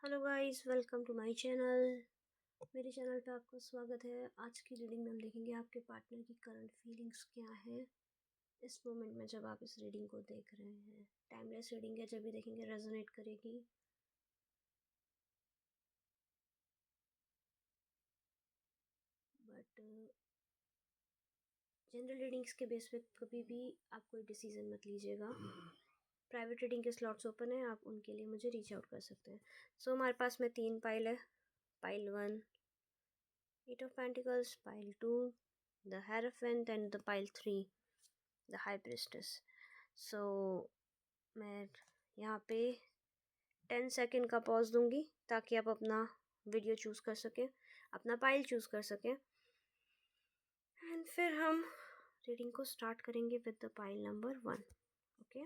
Hello guys, welcome to my channel. मेरे channel पे आपका स्वागत है। आज की रीडिंग में हम देखेंगे आपके पार्टनर की करंट फीलिंग्स क्या है इस मोमेंट में जब आप इस रीडिंग को देख रहे हैं। टाइमलेस रीडिंग है, जब भी देखेंगे रेजोनेट करेगी। बट जनरल रीडिंग्स के बेस पे कभी भी आप कोई डिसीजन मत लीजिएगा। प्राइवेट रीडिंग के स्लॉट्स ओपन है, आप उनके लिए मुझे रीच आउट कर सकते हैं। सो हमारे पास में 3 पाइल है। Pile 1 8 of pentacles, pile 2 the hierophant and the pile 3 the high priestess. So मैं यहाँ पे 10 सेकेंड का पॉज दूंगी ताकि आप अपना वीडियो चूज़ कर सकें, अपना पाइल चूज़ कर सकें। एंड फिर हम रीडिंग को स्टार्ट करेंगे with the pile number 1। Okay,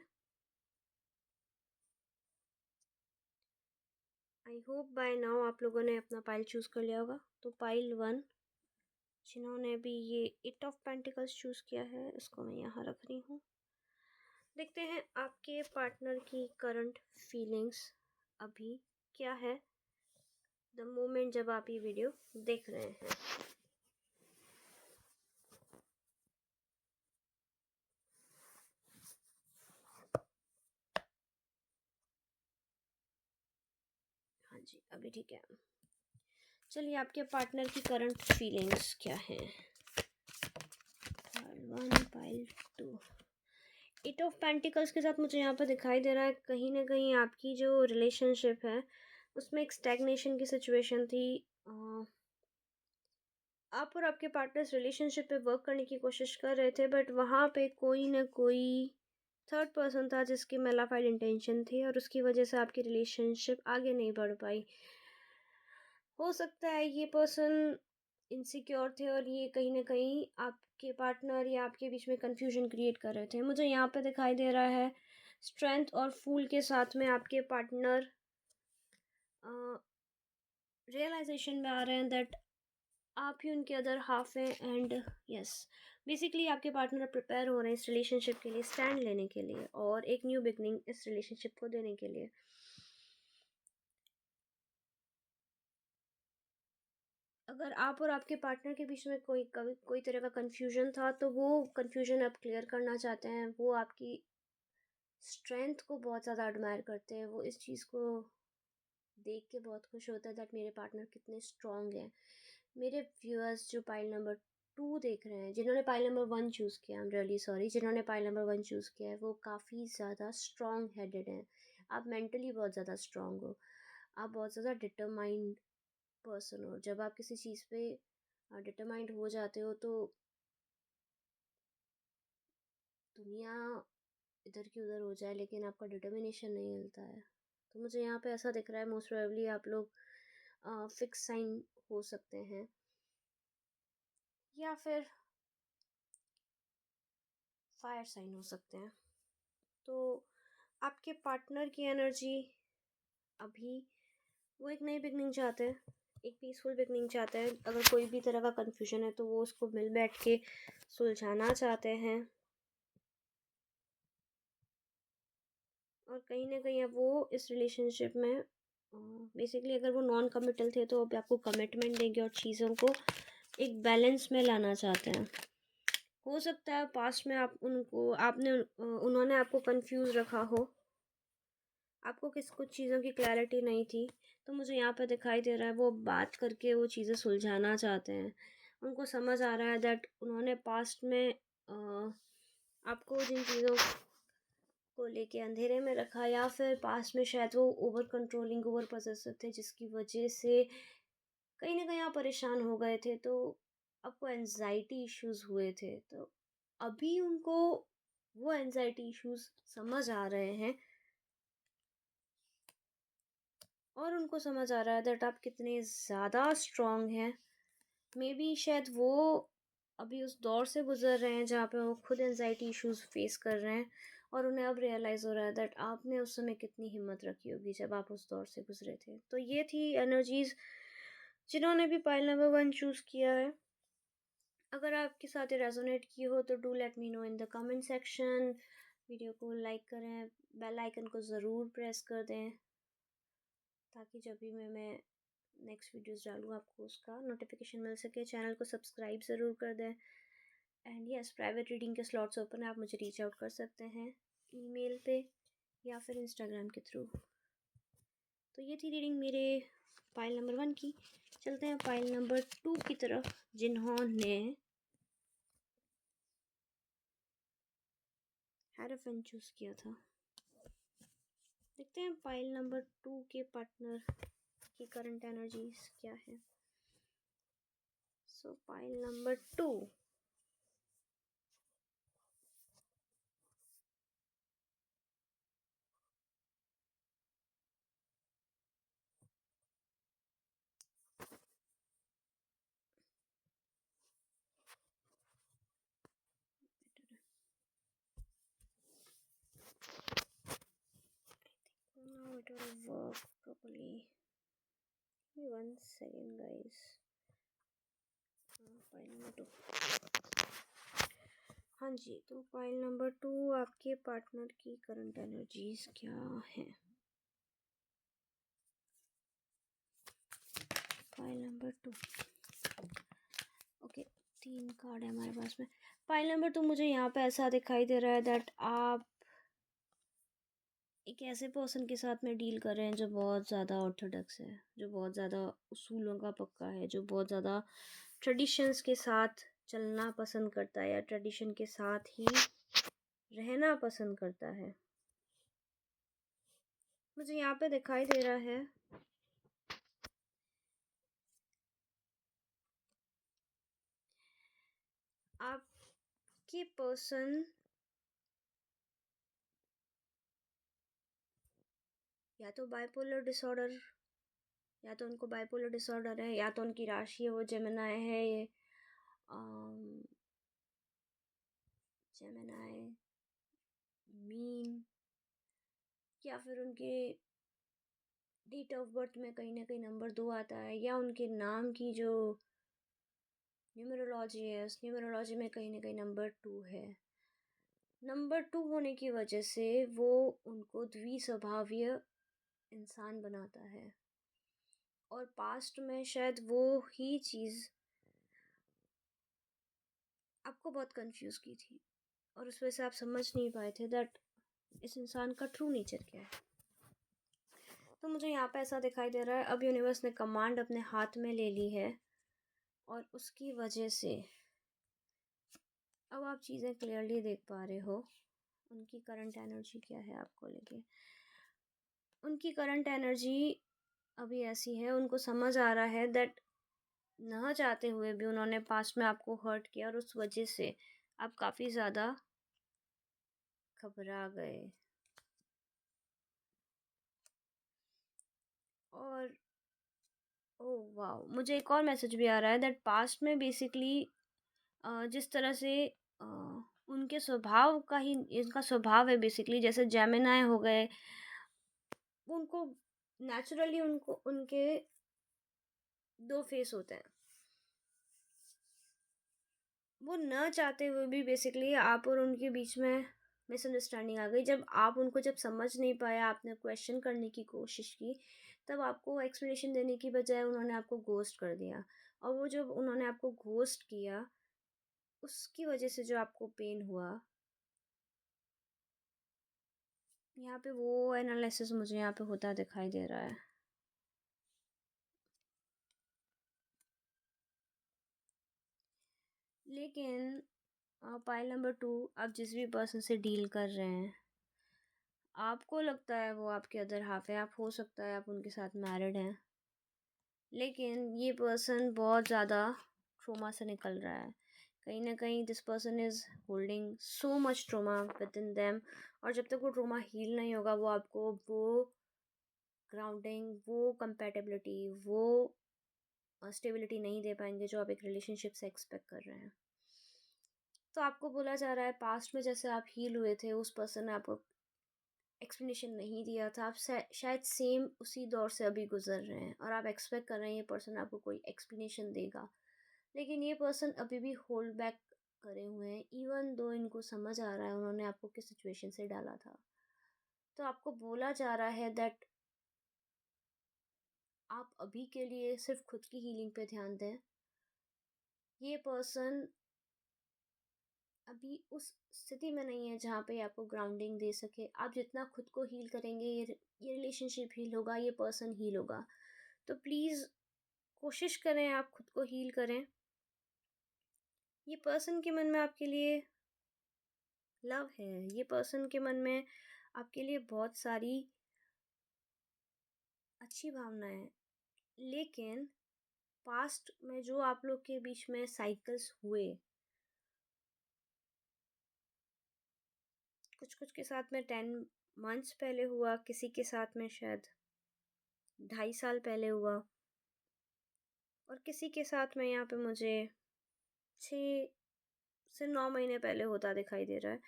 I hope by now आप लोगों ने अपना पाइल चूज़ कर लिया होगा। तो पाइल 1 जिन्होंने भी ये 8 ऑफ पेंटिकल्स चूज़ किया है, इसको मैं यहाँ रख रही हूँ। देखते हैं आपके पार्टनर की करंट फीलिंग्स अभी क्या है द मोमेंट जब आप ये वीडियो देख रहे हैं। हाँ जी, अभी ठीक है। चलिए, आपके पार्टनर की करंट फीलिंग्स क्या हैं। पाइल 1 पाइल 2 8 ऑफ पेंटिकल्स के साथ मुझे यहाँ पर दिखाई दे रहा है कहीं ना कहीं आपकी जो रिलेशनशिप है उसमें एक स्टैग्नेशन की सिचुएशन थी। आप और आपके पार्टनर्स रिलेशनशिप पे वर्क करने की कोशिश कर रहे थे, बट वहाँ पे कोई ना कोई थर्ड पर्सन था जिसकी मैलाफाइड इंटेंशन थी और उसकी वजह से आपकी रिलेशनशिप आगे नहीं बढ़ पाई। हो सकता है ये पर्सन इनसिक्योर थे और ये कहीं ना कहीं आपके पार्टनर या आपके बीच में कंफ्यूजन क्रिएट कर रहे थे। मुझे यहाँ पे दिखाई दे रहा है स्ट्रेंथ और फूल के साथ में आपके पार्टनर रियलाइजेशन में आ रहे हैं दैट आप ही उनके अदर हाफ हैं। एंड यस, बेसिकली आपके पार्टनर प्रिपेयर हो रहे हैं इस रिलेशनशिप के लिए, स्टैंड लेने के लिए और एक न्यू बिगनिंग इस रिलेशनशिप को देने के लिए। अगर आप और आपके पार्टनर के बीच में कोई तरह का कन्फ्यूजन था तो वो कन्फ्यूजन आप क्लियर करना चाहते हैं। वो आपकी स्ट्रेंथ को बहुत ज़्यादा एडमायर करते हैं। वो इस चीज़ को देख के बहुत खुश होता है दैट मेरे पार्टनर कितने स्ट्रॉन्ग हैं। मेरे व्यूअर्स जो पाइल नंबर 2 देख रहे हैं, जिन्होंने पाइल नंबर 1 चूज़ किया, आई एम रियली सॉरी, जिन्होंने पाइल नंबर 1 चूज़ किया है वो काफ़ी ज़्यादा स्ट्रॉन्ग हेडेड हैं। आप मेंटली बहुत ज़्यादा स्ट्रॉन्ग हो, आप बहुत ज़्यादा डिटरमाइंड पर्सन हो। जब आप किसी चीज़ पे डिटरमाइंड हो जाते हो तो दुनिया इधर की उधर हो जाए लेकिन आपका डिटर्मिनेशन नहीं हिलता है। तो मुझे यहाँ पे ऐसा दिख रहा है मोस्ट प्रोबेबली आप लोग फिक्स साइन हो सकते हैं या फिर फायर साइन हो सकते हैं। तो आपके पार्टनर की एनर्जी अभी वो एक नई बिगनिंग चाहते हैं, एक पीसफुल बिगनिंग चाहते हैं। अगर कोई भी तरह का कन्फ्यूजन है तो वो उसको मिल बैठ के सुलझाना चाहते हैं। और कहीं ना कहीं अब वो इस रिलेशनशिप में बेसिकली अगर वो नॉन कमिटल थे तो अब आपको कमिटमेंट देंगे और चीज़ों को एक बैलेंस में लाना चाहते हैं। हो सकता है पास्ट में आप उनको आपने उन्होंने आपको कंफ्यूज रखा हो, आपको कुछ चीज़ों की क्लैरिटी नहीं थी। तो मुझे यहाँ पर दिखाई दे रहा है वो बात करके वो चीज़ें सुलझाना चाहते हैं। उनको समझ आ रहा है दैट उन्होंने पास्ट में आपको जिन चीज़ों को लेके अंधेरे में रखा या फिर पास्ट में शायद वो ओवर कंट्रोलिंग ओवर पॉसेसिव थे जिसकी वजह से कहीं ना कहीं आप परेशान हो गए थे। तो आपको एनजाइटी इश्यूज हुए थे, तो अभी उनको वो एनजाइटी इश्यूज समझ आ रहे हैं और उनको समझ आ रहा है दैट आप कितने ज़्यादा स्ट्रॉन्ग हैं। मे बी शायद वो अभी उस दौर से गुजर रहे हैं जहाँ पे वो खुद एनजाइटी इश्यूज फेस कर रहे हैं और उन्हें अब रियलाइज़ हो रहा है दैट आपने उस समय कितनी हिम्मत रखी होगी जब आप उस दौर से गुजरे थे। तो ये थी एनर्जीज जिन्होंने भी पाइल नंबर 1 चूज़ किया है। अगर आपके साथ ये रेजोनेट की हो तो do let me know in the comment section. Video को लाइक करें, बेल आइकन को ज़रूर प्रेस कर दें ताकि जब भी मैं नेक्स्ट वीडियोस डालूँ आपको उसका नोटिफिकेशन मिल सके। चैनल को सब्सक्राइब ज़रूर कर दें। एंड यस, प्राइवेट रीडिंग के स्लॉट्स ओपन है, आप मुझे रीच आउट कर सकते हैं ईमेल पे या फिर इंस्टाग्राम के थ्रू। तो ये थी रीडिंग मेरे पाइल नंबर 1 की। चलते हैं पाइल नंबर 2 की तरफ, जिन्होंने हेरोफेंट चूज़ किया था। देखते हैं पाइल नंबर 2 के पार्टनर की करंट एनर्जीज क्या है। सो pile number 2, now it will work properly. Give me 1 second guys. Pile number 2, हाँ जी, तो पाइल नंबर 2 आपके पार्टनर की करंट एनर्जीज क्या है। पाइल नंबर 2, ओके, 3 कार्ड है हमारे पास में। पाइल नंबर 2 मुझे यहाँ पे ऐसा दिखाई दे रहा है दैट आप एक ऐसे पर्सन के साथ में डील कर रहे हैं जो बहुत ज़्यादा ऑर्थोडॉक्स है, जो बहुत ज़्यादा उसूलों का पक्का है, जो बहुत ज़्यादा ट्रेडिशंस के साथ चलना पसंद करता है या ट्रेडिशन के साथ ही रहना पसंद करता है। मुझे यहाँ पे दिखाई दे रहा है आपके पर्सन या तो बाइपोलर डिसऑर्डर, या तो उनको बाइपोलर डिसऑर्डर है, या तो उनकी राशि है वो जेमिनाई है, ये जेमिनाई मीन, या फिर उनके डेट ऑफ बर्थ में कहीं ना कहीं नंबर 2 आता है, या उनके नाम की जो न्यूमरोलॉजी है उस न्यूमरोलॉजी में कहीं ना कहीं नंबर 2 है। नंबर 2 होने की वजह से वो उनको द्विस्वभावीय इंसान बनाता है, और पास्ट में शायद वो ही चीज़ आपको बहुत कंफ्यूज की थी और उस वजह से आप समझ नहीं पाए थे दैट इस इंसान का ट्रू नेचर क्या है। तो मुझे यहाँ पे ऐसा दिखाई दे रहा है अब यूनिवर्स ने कमांड अपने हाथ में ले ली है, और उसकी वजह से अब आप चीज़ें क्लियरली देख पा रहे हो उनकी करंट एनर्जी क्या है आपको लेके। उनकी करंट एनर्जी अभी ऐसी है, उनको समझ आ रहा है दैट ना चाहते हुए भी उन्होंने पास्ट में आपको हर्ट किया, और उस वजह से आप काफ़ी ज़्यादा घबरा गए। और ओह वाह, मुझे एक और मैसेज भी आ रहा है दैट पास्ट में बेसिकली जिस तरह से उनके स्वभाव का ही इनका स्वभाव है, बेसिकली जैसे जेमिनाई हो गए, उनको नेचुरली उनको उनके 2 फेस होते हैं। वो न चाहते हुए भी बेसिकली आप और उनके बीच में मिसअंडरस्टैंडिंग आ गई। जब समझ नहीं पाया, आपने क्वेश्चन करने की कोशिश की, तब आपको एक्सप्लेनेशन देने की बजाय उन्होंने आपको घोस्ट कर दिया। और वो जब उन्होंने आपको घोस्ट किया, उसकी वजह से जो आपको पेन हुआ, यहाँ पे वो एनालिसिस मुझे यहाँ पे होता दिखाई दे रहा है। लेकिन पाइल नंबर 2, आप जिस भी पर्सन से डील कर रहे हैं, आपको लगता है वो आपके अदर हाफ है, आप हो सकता है आप उनके साथ मैरिड हैं, लेकिन ये पर्सन बहुत ज़्यादा ट्रोमा से निकल रहा है। कहीं ना कहीं this person is holding so much trauma with in them, और जब तक वो ट्रोमा हील नहीं होगा वो आपको वो ग्राउंडिंग, वो कंपेटेबिलिटी, वो स्टेबिलिटी नहीं दे पाएंगे जो आप एक रिलेशनशिप से एक्सपेक्ट कर रहे हैं। तो आपको बोला जा रहा है पास्ट में जैसे आप हील हुए थे, उस पर्सन ने आपको एक्सप्लेनेशन नहीं दिया था, आप शायद सेम उसी दौर से अभी गुजर रहे हैं, और आप एक्सपेक्ट कर रहे हैं ये पर्सन आपको कोई एक्सप्लेनेशन देगा, लेकिन ये पर्सन अभी भी होल्ड बैक करे हुए हैं, इवन दो इनको समझ आ रहा है उन्होंने आपको किस सिचुएशन से डाला था। तो आपको बोला जा रहा है दैट आप अभी के लिए सिर्फ खुद की हीलिंग पे ध्यान दें। ये पर्सन अभी उस स्थिति में नहीं है जहाँ पे आपको ग्राउंडिंग दे सके। आप जितना खुद को हील करेंगे, ये रिलेशनशिप हील होगा, ये पर्सन हील होगा। तो प्लीज़ कोशिश करें आप खुद को हील करें। ये पर्सन के मन में आपके लिए लव है, ये पर्सन के मन में आपके लिए बहुत सारी अच्छी भावनाएं हैं। लेकिन पास्ट में जो आप लोग के बीच में साइकिल्स हुए, कुछ कुछ के साथ में 10 मंथ्स पहले हुआ, किसी के साथ में शायद 2.5 साल पहले हुआ, और किसी के साथ में यहाँ पे मुझे 6 से 9 महीने पहले होता दिखाई दे रहा है।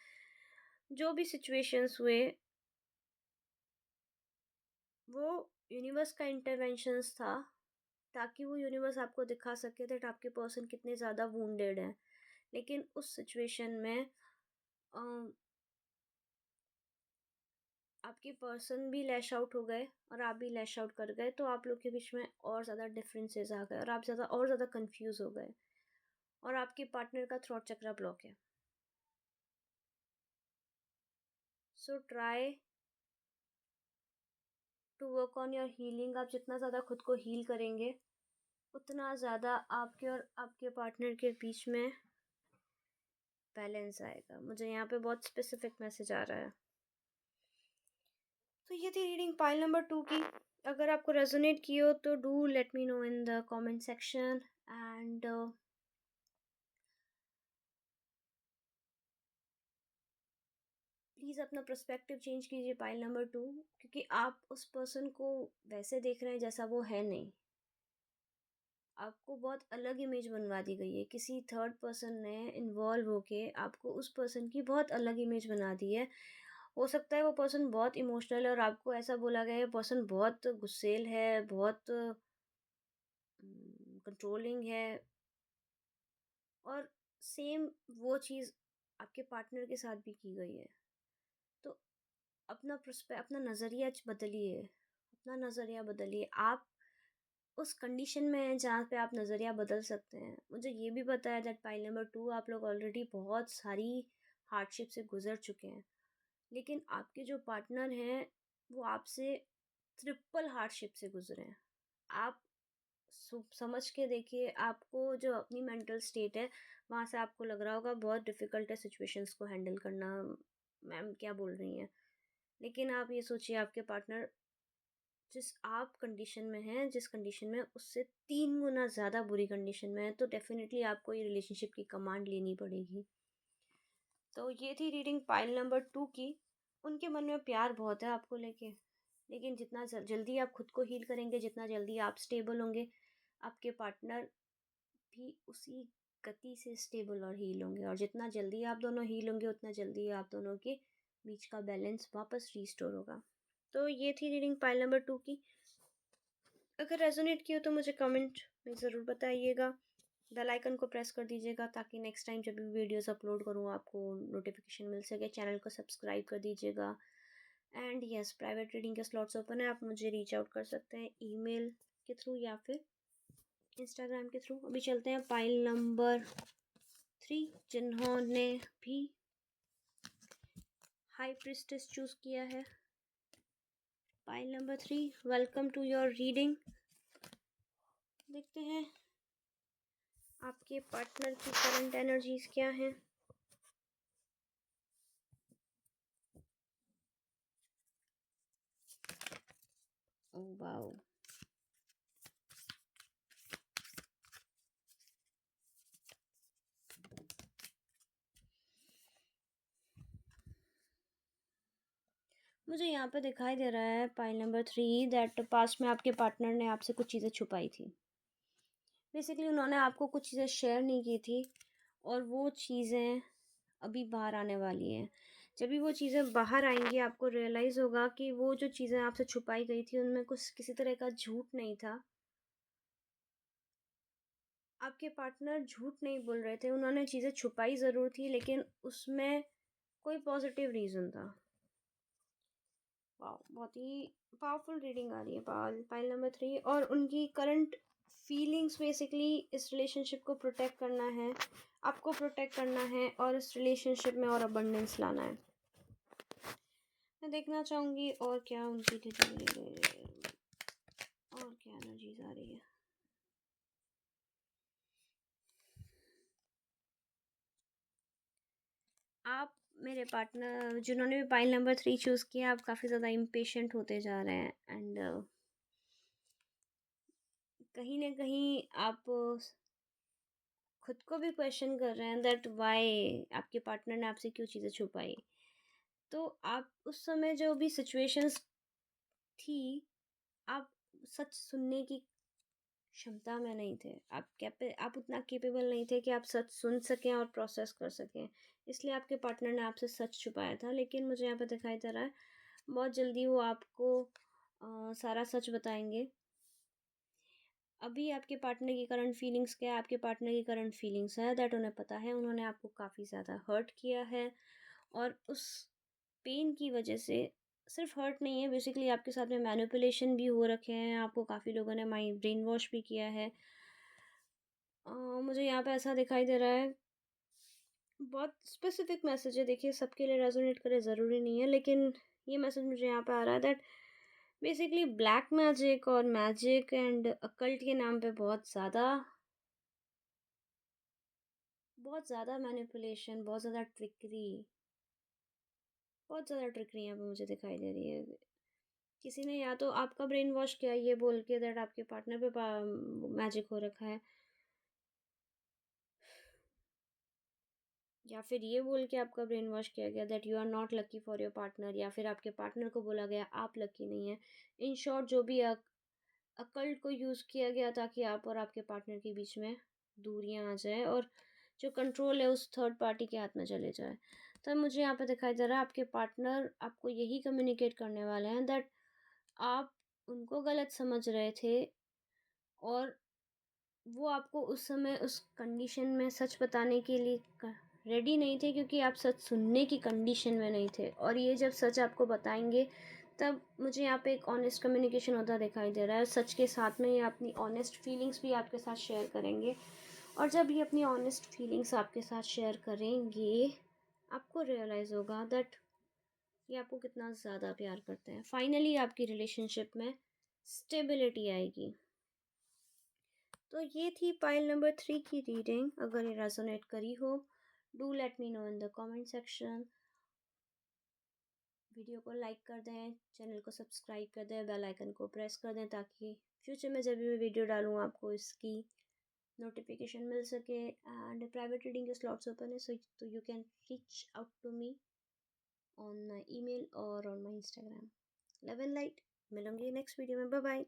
जो भी सिचुएशंस हुए, वो यूनिवर्स का इंटरवेंशंस था, ताकि वो यूनिवर्स आपको दिखा सके दैट आपके पर्सन कितने ज़्यादा वूंडेड हैं। लेकिन उस सिचुएशन में आपके पर्सन भी लैश आउट हो गए और आप भी लैश आउट कर गए, तो आप लोग के बीच में और ज़्यादा डिफरेंसेस आ गए और आप ज़्यादा कंफ्यूज हो गए, और आपके पार्टनर का थ्रॉट चक्रा ब्लॉक है। So try to work on your healing. आप जितना ज़्यादा खुद को हील करेंगे, उतना ज़्यादा आपके और आपके पार्टनर के बीच में बैलेंस आएगा। मुझे यहाँ पे बहुत स्पेसिफिक मैसेज आ रहा है। तो ये थी रीडिंग पाइल नंबर 2 की। अगर आपको रेजोनेट की हो तो do let me know in the comment section, and please अपना पर्सपेक्टिव चेंज कीजिए पाइल नंबर 2, क्योंकि आप उस पर्सन को वैसे देख रहे हैं जैसा वो है नहीं। आपको बहुत अलग इमेज बनवा दी गई है, किसी थर्ड पर्सन ने इन्वॉल्व होके आपको उस पर्सन की बहुत अलग इमेज बना दी है। हो सकता है वो पर्सन बहुत इमोशनल है और आपको ऐसा बोला गया है पर्सन बहुत गुस्सेल है, बहुत कंट्रोलिंग है, और सेम वो चीज़ आपके पार्टनर के साथ भी की गई है। तो अपना नज़रिया बदलिए, अपना नज़रिया बदलिए। आप उस कंडीशन में हैं जहाँ पे आप नज़रिया बदल सकते हैं। मुझे ये भी पता है दैट पाइल नंबर 2 आप लोग ऑलरेडी बहुत सारी हार्डशिप से गुजर चुके हैं, लेकिन आपके जो पार्टनर हैं वो आपसे ट्रिपल हार्डशिप से गुजरे हैं। आप समझ के देखिए, आपको जो अपनी मेंटल स्टेट है वहाँ से आपको लग रहा होगा बहुत डिफ़िकल्ट है सिचुएशंस को हैंडल करना, मैम क्या बोल रही हैं। लेकिन आप ये सोचिए, आपके पार्टनर जिस आप कंडीशन में हैं, जिस कंडीशन में उससे 3 गुना ज़्यादा बुरी कंडीशन में है, तो डेफिनेटली आपको ये रिलेशनशिप की कमांड लेनी पड़ेगी। तो ये थी रीडिंग पाइल नंबर 2 की। उनके मन में प्यार बहुत है आपको लेके, लेकिन जितना जल्दी आप खुद को हील करेंगे, जितना जल्दी आप स्टेबल होंगे, आपके पार्टनर भी उसी गति से स्टेबल और हील होंगे, और जितना जल्दी आप दोनों हील होंगे, उतना जल्दी आप दोनों के बीच का बैलेंस वापस रीस्टोर होगा। तो ये थी रीडिंग पाइल नंबर 2 की। अगर रेजोनेट की हो तो मुझे कमेंट में ज़रूर बताइएगा। बेल आइकन को प्रेस कर दीजिएगा ताकि नेक्स्ट टाइम जब भी वीडियोस अपलोड करूँ आपको नोटिफिकेशन मिल सके। चैनल को सब्सक्राइब कर दीजिएगा। एंड यस, प्राइवेट रीडिंग के स्लॉट्स ओपन है, आप मुझे रीच आउट कर सकते हैं ईमेल के थ्रू या फिर इंस्टाग्राम के थ्रू। अभी चलते हैं पाइल नंबर 3, जिन्होंने भी हाई प्रिस्टेस चूज़ किया है। Pile number 3, welcome to your reading. देखते हैं आपके पार्टनर की करंट एनर्जीज क्या हैं। ओह वाओ, मुझे यहाँ पे दिखाई दे रहा है पाइल नंबर 3 दैट पास्ट में आपके पार्टनर ने आपसे कुछ चीज़ें छुपाई थी। बेसिकली उन्होंने आपको कुछ चीज़ें शेयर नहीं की थी, और वो चीज़ें अभी बाहर आने वाली हैं। जब भी वो चीज़ें बाहर आएंगी, आपको रियलाइज़ होगा कि वो जो चीज़ें आपसे छुपाई गई थी उनमें कुछ किसी तरह का झूठ नहीं था। आपके पार्टनर झूठ नहीं बोल रहे थे, उन्होंने चीज़ें छुपाई ज़रूर थी, लेकिन उसमें कोई पॉजिटिव रीज़न था। वाओ! बहुत ही पावरफुल रीडिंग आ रही है पाइल नंबर 3। और उनकी करंट फीलिंग्स बेसिकली इस रिलेशनशिप को प्रोटेक्ट करना है, आपको प्रोटेक्ट करना है और इस रिलेशनशिप में और अबंडेंस लाना है। मैं देखना चाहूँगी और क्या उनकी और क्या एनर्जीज आ रही है। आप मेरे पार्टनर जिन्होंने भी पाइल नंबर 3 चूज़ किया, आप काफ़ी ज़्यादा इम्पेशेंट होते जा रहे हैं एंड कहीं ना कहीं आप खुद को भी क्वेश्चन कर रहे हैं दैट वाई आपके पार्टनर ने आपसे क्यों चीज़ें छुपाई। तो आप उस समय जो भी सिचुएशंस थी, आप सच सुनने की क्षमता में नहीं थे। आप उतना केपेबल नहीं थे कि आप सच सुन सकें और प्रोसेस कर सकें। इसलिए आपके पार्टनर ने आपसे सच छुपाया था। लेकिन मुझे यहाँ पे दिखाई दे रहा है बहुत जल्दी वो आपको सारा सच बताएंगे। अभी आपके पार्टनर की करंट फीलिंग्स क्या है? आपके पार्टनर की करंट फीलिंग्स है दैट उन्हें पता है उन्होंने आपको काफ़ी ज़्यादा हर्ट किया है। और उस पेन की वजह से सिर्फ हर्ट नहीं है, बेसिकली आपके साथ में मैनिपुलेशन भी हो रखे हैं, आपको काफ़ी लोगों ने माइंड ब्रेन वॉश भी किया है। मुझे यहाँ पे ऐसा दिखाई दे रहा है, बहुत स्पेसिफिक मैसेज है, देखिए सबके लिए रेजोनेट करे ज़रूरी नहीं है, लेकिन ये मैसेज मुझे यहाँ पे आ रहा है दैट बेसिकली ब्लैक मैजिक और मैजिक एंड अकल्ट के नाम पे बहुत ज़्यादा मैनिपुलेशन, बहुत ज़्यादा ट्रिकरी यहाँ पे मुझे दिखाई दे रही है। किसी ने या तो आपका ब्रेन वॉश किया ये बोल के दैट आपके पार्टनर पे मैजिक हो रखा है, या फिर ये बोल के आपका ब्रेन वॉश किया गया that you are not lucky for your partner, या फिर आपके पार्टनर को बोला गया आप लकी नहीं है। इन शॉर्ट जो भी अकल्ट को यूज़ किया गया ताकि आप और आपके पार्टनर के बीच में दूरियां आ जाए और जो कंट्रोल है उस थर्ड पार्टी के हाथ में चले जाए। तो मुझे यहाँ पे दिखाई दे रहा है आपके पार्टनर आपको यही कम्युनिकेट करने वाले हैं दैट आप उनको गलत समझ रहे थे और वो आपको उस समय उस कंडीशन में सच बताने के लिए रेडी नहीं थे, क्योंकि आप सच सुनने की कंडीशन में नहीं थे। और ये जब सच आपको बताएंगे तब मुझे यहाँ पे एक ऑनेस्ट कम्युनिकेशन होता दिखाई दे रहा है। सच के साथ में ये अपनी ऑनेस्ट फीलिंग्स भी आपके साथ शेयर करेंगे, और जब ये अपनी ऑनेस्ट फीलिंग्स आपके साथ शेयर करेंगे आपको रियलाइज़ होगा दैट ये आपको कितना ज़्यादा प्यार करते हैं। फाइनली आपकी रिलेशनशिप में स्टेबिलिटी आएगी। तो ये थी पाइल नंबर 3 की रीडिंग। अगर ये रेजोनेट करी हो, do let me know in the comment section. Video को लाइक कर दें, चैनल को सब्सक्राइब कर दें, बेल आइकन को प्रेस कर दें ताकि फ्यूचर में जब भी मैं वीडियो डालूँ आपको इसकी नोटिफिकेशन मिल सके। एंड प्राइवेट रीडिंग के स्लॉट्स ओपन है, सो तो you can reach out to me on my email और on my Instagram. Love and light. मिलूंगी नेक्स्ट वीडियो में। Bye bye.